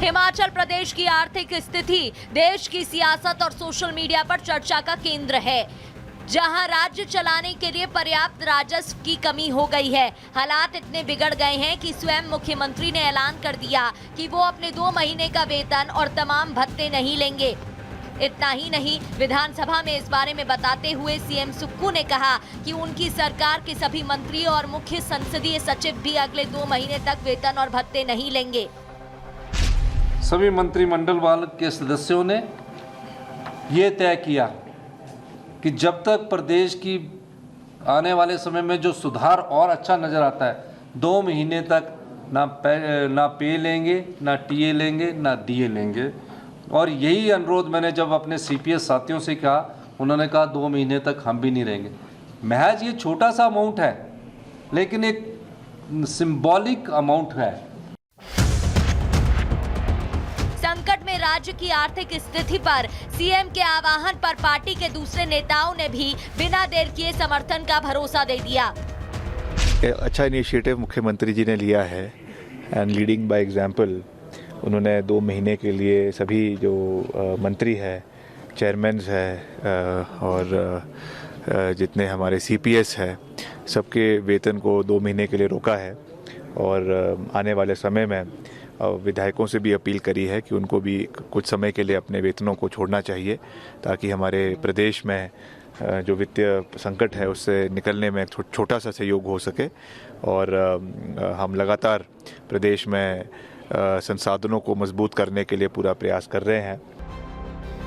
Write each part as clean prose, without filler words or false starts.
हिमाचल प्रदेश की आर्थिक स्थिति देश की सियासत और सोशल मीडिया पर चर्चा का केंद्र है, जहां राज्य चलाने के लिए पर्याप्त राजस्व की कमी हो गई है। हालात इतने बिगड़ गए हैं कि स्वयं मुख्यमंत्री ने ऐलान कर दिया कि वो अपने 2 महीने का वेतन और तमाम भत्ते नहीं लेंगे। इतना ही नहीं, विधानसभा में इस बारे में बताते हुए सीएम सुक्खू ने कहा कि उनकी सरकार के सभी मंत्री और मुख्य संसदीय सचिव भी अगले 2 महीने तक वेतन और भत्ते नहीं लेंगे। सभी मंत्रिमंडल वाले के सदस्यों ने ये तय किया कि जब तक प्रदेश की आने वाले समय में जो सुधार और अच्छा नज़र आता है, 2 महीने तक ना पे लेंगे, ना टीए लेंगे, ना डीए लेंगे। और यही अनुरोध मैंने जब अपने सीपीएस साथियों से कहा, उन्होंने कहा 2 महीने तक हम भी नहीं रहेंगे। महज ये छोटा सा अमाउंट है, लेकिन एक सिंबॉलिक अमाउंट है। संकट में राज्य की आर्थिक स्थिति पर सीएम के आह्वान पर पार्टी के दूसरे नेताओं ने भी बिना देर किए समर्थन का भरोसा दे दिया। अच्छा इनिशिएटिव मुख्यमंत्री जी ने लिया है एंड लीडिंग बाय एग्जांपल। उन्होंने 2 महीने के लिए सभी जो मंत्री है, चेयरमैन्स है और जितने हमारे सीपीएस है, सबके वेतन को 2 महीने के लिए रोका है। और आने वाले समय में विधायकों से भी अपील करी है कि उनको भी कुछ समय के लिए अपने वेतनों को छोड़ना चाहिए, ताकि हमारे प्रदेश में जो वित्तीय संकट है उससे निकलने में छोटा सा सहयोग हो सके। और हम लगातार प्रदेश में संसाधनों को मजबूत करने के लिए पूरा प्रयास कर रहे हैं।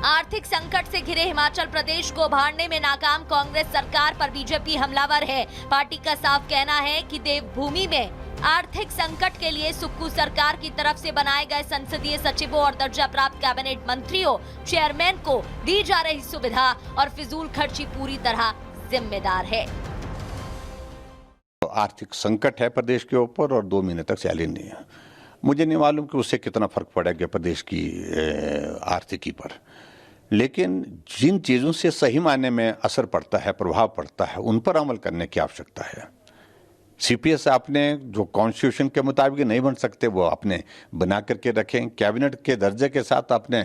आर्थिक संकट से घिरे हिमाचल प्रदेश को उभारने में नाकाम कांग्रेस सरकार पर बीजेपी हमलावर है। पार्टी का साफ कहना है कि देवभूमि में आर्थिक संकट के लिए सुक्खू सरकार की तरफ से बनाए गए संसदीय सचिवों और दर्जा प्राप्त कैबिनेट मंत्रियों, चेयरमैन को दी जा रही सुविधा और फिजूल खर्ची पूरी तरह जिम्मेदार है। आर्थिक संकट है प्रदेश के ऊपर और 2 महीने तक सैलरी नहीं है। मुझे नहीं मालूम कि उससे कितना फर्क पड़ेगा प्रदेश की आर्थिकी पर, लेकिन जिन चीज़ों से सही मायने में असर पड़ता है, प्रभाव पड़ता है, उन पर अमल करने की आवश्यकता है। सीपीएस आपने जो कॉन्स्टिट्यूशन के मुताबिक नहीं बन सकते वो आपने बना करके रखे। कैबिनेट के दर्जे के साथ आपने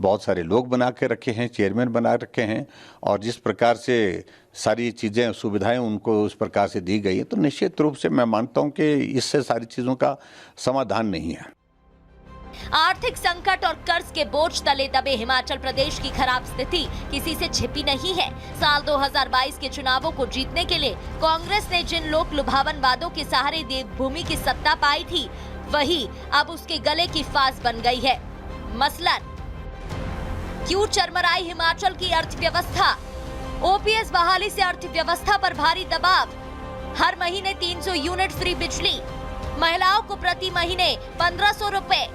बहुत सारे लोग बना के रखे हैं, चेयरमैन बना रखे हैं, और जिस प्रकार से सारी चीज़ें सुविधाएं उनको उस प्रकार से दी गई है, तो निश्चित रूप से मैं मानता हूं कि इससे सारी चीज़ों का समाधान नहीं है। आर्थिक संकट और कर्ज के बोझ तले दबे हिमाचल प्रदेश की खराब स्थिति किसी से छिपी नहीं है। साल 2022 के चुनावों को जीतने के लिए कांग्रेस ने जिन लोक लुभावन वादों के सहारे देवभूमि की सत्ता पाई थी, वही अब उसके गले की फांस बन गई है। मसलन क्यों चरमराई हिमाचल की अर्थव्यवस्था? ओपीएस बहाली से अर्थव्यवस्था पर भारी दबाव। हर महीने 300 यूनिट फ्री बिजली, महिलाओं को प्रति महीने 1500 रुपए।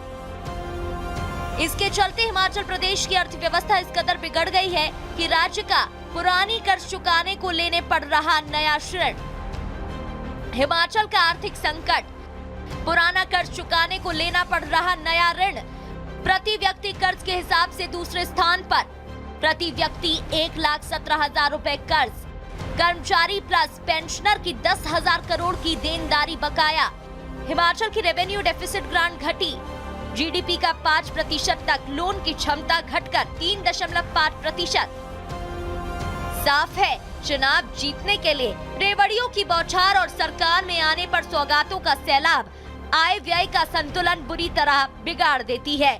इसके चलते हिमाचल प्रदेश की अर्थव्यवस्था इस कदर बिगड़ गई है कि राज्य का पुरानी कर्ज चुकाने को लेने पड़ रहा नया ऋण। हिमाचल का आर्थिक संकट, पुराना कर्ज चुकाने को लेना पड़ रहा नया ऋण। प्रति व्यक्ति कर्ज के हिसाब से दूसरे स्थान पर, प्रति व्यक्ति 1,17,000 रुपए कर्ज। कर्मचारी प्लस पेंशनर की 10,000 करोड़ की देनदारी बकाया। हिमाचल की रेवेन्यू डेफिसिट ग्रांट घटी। जीडीपी का 5% तक लोन की क्षमता घटकर 3.5%। साफ है, चुनाव जीतने के लिए रेवड़ियों की बौछार और सरकार में आने पर सौगातों का सैलाब आय व्यय का संतुलन बुरी तरह बिगाड़ देती है।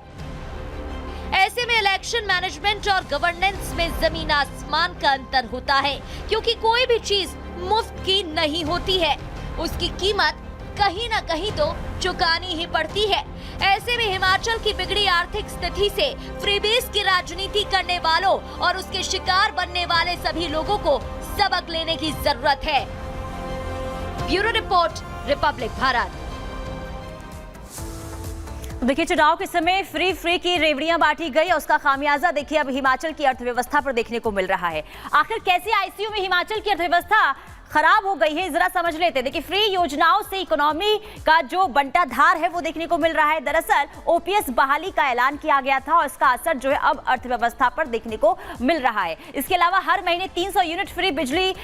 ऐसे में इलेक्शन मैनेजमेंट और गवर्नेंस में जमीन आसमान का अंतर होता है, क्योंकि कोई भी चीज मुफ्त की नहीं होती है, उसकी कीमत कहीं न कहीं तो चुकानी ही पड़ती है। ऐसे में हिमाचल की बिगड़ी आर्थिक स्थिति से फ्रीबीज की राजनीति करने वालों और उसके शिकार बनने वाले सभी लोगों को सबक लेने की जरूरत है। Bureau report, Republic Bharat. देखिए, चुनाव के समय फ्री की रेवड़ियां बांटी गई और उसका खामियाजा देखिए अब हिमाचल की अर्थव्यवस्था पर देखने को मिल रहा है। आखिर कैसे आईसीयू में हिमाचल की अर्थव्यवस्था खराब हो गई है, जरा समझ लेते हैं। देखिए, फ्री योजनाओं से इकोनॉमी का जो बंटाधार है वो देखने को मिल रहा है। दरअसल ओपीएस बहाली का ऐलान किया गया था और इसका असर जो है अब अर्थव्यवस्था पर देखने को मिल रहा है। इसके अलावा हर महीने 300 यूनिट फ्री बिजली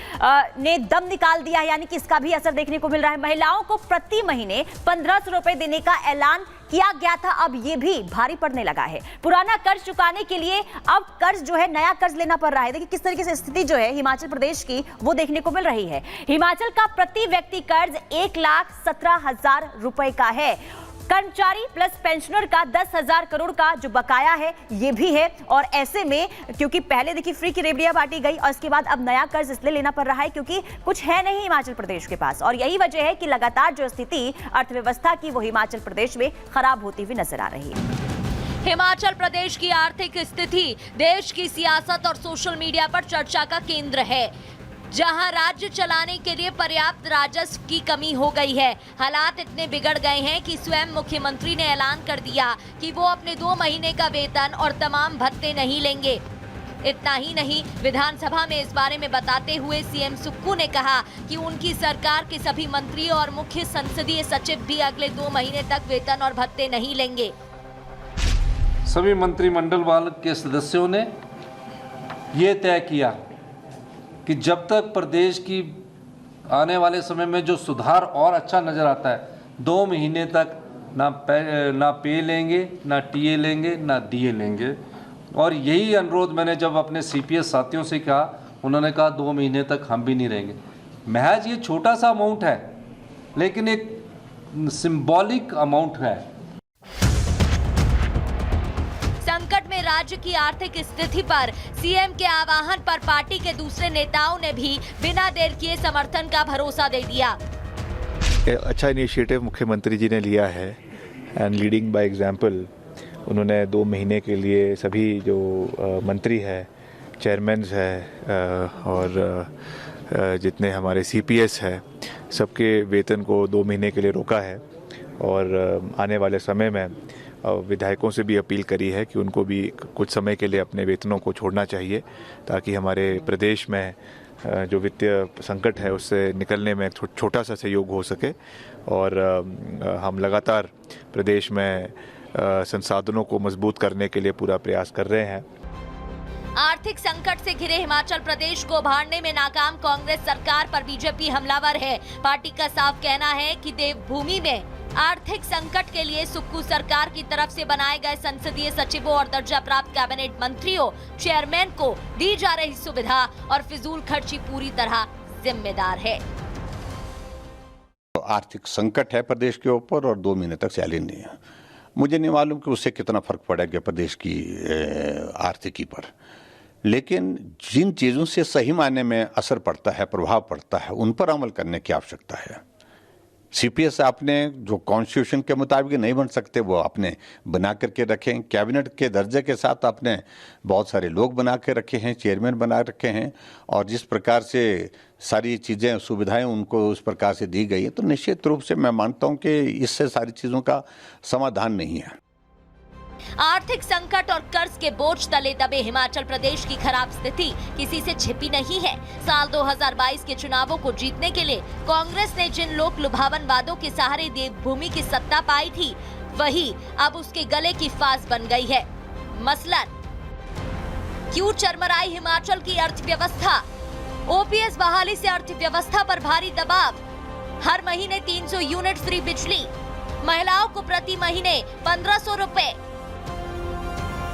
ने दम निकाल दिया है, यानी कि इसका भी असर देखने को मिल रहा है। महिलाओं को प्रति महीने 1500 रुपए देने का ऐलान किया गया था अब ये भी भारी पड़ने लगा है। पुराना कर्ज चुकाने के लिए अब कर्ज जो है नया कर्ज लेना पड़ रहा है। देखिए किस तरीके से स्थिति जो है हिमाचल प्रदेश की वो देखने को मिल रही है। हिमाचल का प्रति व्यक्ति कर्ज 1,17,000 रुपए का है। कर्मचारी प्लस पेंशनर का 10,000 करोड़ का जो बकाया है ये भी है। और ऐसे में क्योंकि पहले देखिए फ्री की रेवड़ियां बांटी गई और इसके बाद अब नया कर्ज इसलिए लेना पड़ रहा है क्योंकि कुछ है नहीं हिमाचल प्रदेश के पास। और यही वजह है कि लगातार जो स्थिति अर्थव्यवस्था की वो हिमाचल प्रदेश में खराब होती हुई नजर आ रही है। हिमाचल प्रदेश की आर्थिक स्थिति देश की सियासत और सोशल मीडिया पर चर्चा का केंद्र है, जहां राज्य चलाने के लिए पर्याप्त राजस्व की कमी हो गई है। हालात इतने बिगड़ गए हैं कि स्वयं मुख्यमंत्री ने ऐलान कर दिया कि वो अपने 2 महीने का वेतन और तमाम भत्ते नहीं लेंगे। इतना ही नहीं, विधानसभा में इस बारे में बताते हुए सीएम सुक्खू ने कहा कि उनकी सरकार के सभी मंत्री और मुख्य संसदीय सचिव भी अगले 2 महीने तक वेतन और भत्ते नहीं लेंगे। सभी मंत्रिमंडल वाले के सदस्यों ने ये तय किया कि जब तक प्रदेश की आने वाले समय में जो सुधार और अच्छा नज़र आता है, 2 महीने तक ना पे लेंगे, ना टीए लेंगे, ना डीए लेंगे। और यही अनुरोध मैंने जब अपने सीपीएस साथियों से कहा, उन्होंने कहा 2 महीने तक हम भी नहीं रहेंगे। महज ये छोटा सा अमाउंट है लेकिन एक सिंबॉलिक अमाउंट है। संकट में राज्य की आर्थिक स्थिति पर सीएम के आह्वान पर पार्टी के दूसरे नेताओं ने भी बिना देर किए समर्थन का भरोसा दे दिया। अच्छा इनिशिएटिव मुख्यमंत्री जी ने लिया है एंड लीडिंग बाय एग्जांपल उन्होंने 2 महीने के लिए सभी जो मंत्री है, चेयरमैन्स है और जितने हमारे सीपीएस है, सबके वेतन को 2 महीने के लिए रोका है। और आने वाले समय में विधायकों से भी अपील करी है कि उनको भी कुछ समय के लिए अपने वेतनों को छोड़ना चाहिए ताकि हमारे प्रदेश में जो वित्तीय संकट है उससे निकलने में छोटा सा सहयोग हो सके। और हम लगातार प्रदेश में संसाधनों को मजबूत करने के लिए पूरा प्रयास कर रहे हैं। आर्थिक संकट से घिरे हिमाचल प्रदेश को उभारने में नाकाम कांग्रेस सरकार पर बीजेपी हमलावर है। पार्टी का साफ कहना है कि देवभूमि में आर्थिक संकट के लिए सुक्खू सरकार की तरफ से बनाए गए संसदीय सचिवों और दर्जा प्राप्त कैबिनेट मंत्रियों, चेयरमैन को दी जा रही सुविधा और फिजूल खर्ची पूरी तरह जिम्मेदार है। आर्थिक संकट है प्रदेश के ऊपर और 2 महीने तक सैलरी नहीं है। मुझे नहीं मालूम कि उससे कितना फर्क पड़ेगा प्रदेश की आर्थिकी पर, लेकिन जिन चीज़ों से सही मायने में असर पड़ता है, प्रभाव पड़ता है, उन पर अमल करने की आवश्यकता है। सीपीएस आपने जो कॉन्स्टिट्यूशन के मुताबिक नहीं बन सकते वो आपने बना करके रखें। कैबिनेट के दर्जे के साथ आपने बहुत सारे लोग बना के रखे हैं, चेयरमैन बना रखे हैं। और जिस प्रकार से सारी चीज़ें, सुविधाएं उनको उस प्रकार से दी गई है, तो निश्चित रूप से मैं मानता हूं कि इससे सारी चीज़ों का समाधान नहीं है। आर्थिक संकट और कर्ज के बोझ तले दबे हिमाचल प्रदेश की खराब स्थिति किसी से छिपी नहीं है। साल 2022 के चुनावों को जीतने के लिए कांग्रेस ने जिन लोक लुभावन वादों के सहारे देवभूमि की सत्ता पाई थी, वही अब उसके गले की फांस बन गई है। मसलन क्यों चरमराई हिमाचल की अर्थव्यवस्था? ओपीएस बहाली से अर्थव्यवस्था पर भारी दबाव। हर महीने 300 यूनिट फ्री बिजली, महिलाओं को प्रति महीने 1500 रुपए।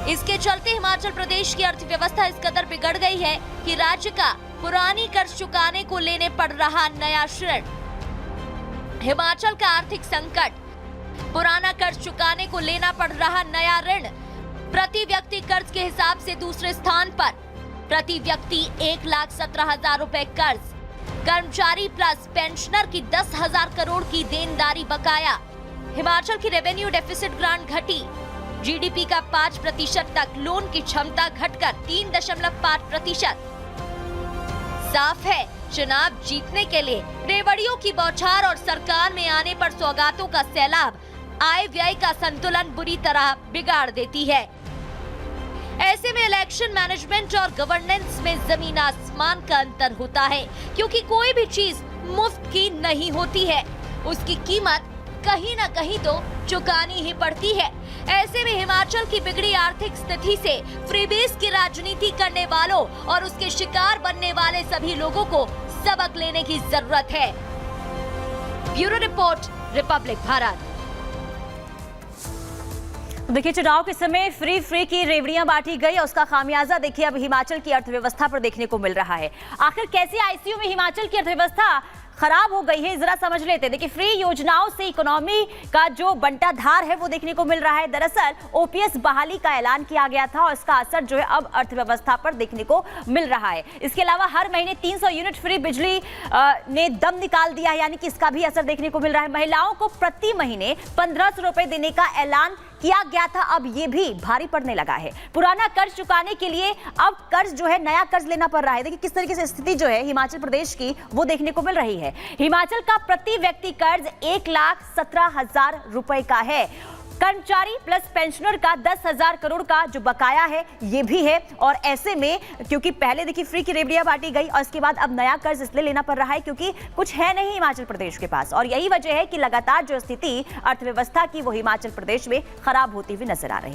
इसके चलते हिमाचल प्रदेश की अर्थव्यवस्था इस कदर बिगड़ गई है कि राज्य का पुरानी कर्ज चुकाने को लेने पड़ रहा नया ऋण। हिमाचल का आर्थिक संकट, पुराना कर्ज चुकाने को लेना पड़ रहा नया ऋण। प्रति व्यक्ति कर्ज के हिसाब से दूसरे स्थान पर, प्रति व्यक्ति 1,17,000 रुपए कर्ज। कर्मचारी प्लस पेंशनर की 10,000 करोड़ की देनदारी बकाया। हिमाचल की रेवेन्यू डेफिसिट ग्रांट घटी। जीडीपी का 5% तक लोन की क्षमता घटकर 3.5%। साफ है, चुनाव जीतने के लिए रेवड़ियों की बौछार और सरकार में आने पर सौगातों का सैलाब आय व्यय का संतुलन बुरी तरह बिगाड़ देती है। ऐसे में इलेक्शन मैनेजमेंट और गवर्नेंस में जमीन आसमान का अंतर होता है, क्योंकि कोई भी चीज मुफ्त की नहीं होती है, उसकी कीमत कहीं ना कहीं तो चुकानी ही पड़ती है। ऐसे में हिमाचल की बिगड़ी आर्थिक स्थिति से फ्रीबीज की राजनीति करने वालों और उसके शिकार बनने वाले सभी लोगों को सबक लेने की जरूरत है। Bureau report, Republic Bharat. देखिए, चुनाव के समय फ्री की रेवड़ियां बांटी गई और उसका खामियाजा देखिए अब हिमाचल की अर्थव्यवस्था पर देखने को मिल रहा है। आखिर कैसे आईसीयू में हिमाचल की अर्थव्यवस्था खराब हो गई है, जरा समझ लेते हैं। देखिए, फ्री योजनाओं से इकोनॉमी का जो बंटाधार है वो देखने को मिल रहा है। दरअसल ओपीएस बहाली का ऐलान किया गया था और इसका असर जो है अब अर्थव्यवस्था पर देखने को मिल रहा है। इसके अलावा हर महीने 300 यूनिट फ्री बिजली ने दम निकाल दिया है, यानी कि इसका भी असर देखने को मिल रहा है। महिलाओं को प्रति महीने 1500 रुपए देने का ऐलान किया गया था, अब ये भी भारी पड़ने लगा है। पुराना कर्ज चुकाने के लिए अब कर्ज जो है नया कर्ज लेना पड़ रहा है। देखिए किस तरीके से स्थिति जो है हिमाचल प्रदेश की वो देखने को मिल रही है। हिमाचल का प्रति व्यक्ति कर्ज 1,17,000 रुपए का है। कर्मचारी प्लस पेंशनर का 10,000 करोड़ का जो बकाया है ये भी है। और ऐसे में क्योंकि पहले देखिए फ्री की रेवड़ियां बांटी गई और इसके बाद अब नया कर्ज इसलिए लेना पड़ रहा है क्योंकि कुछ है नहीं हिमाचल प्रदेश के पास, और यही वजह है कि लगातार जो स्थिति अर्थव्यवस्था की वो हिमाचल प्रदेश में खराब होती हुई नजर आ रही है।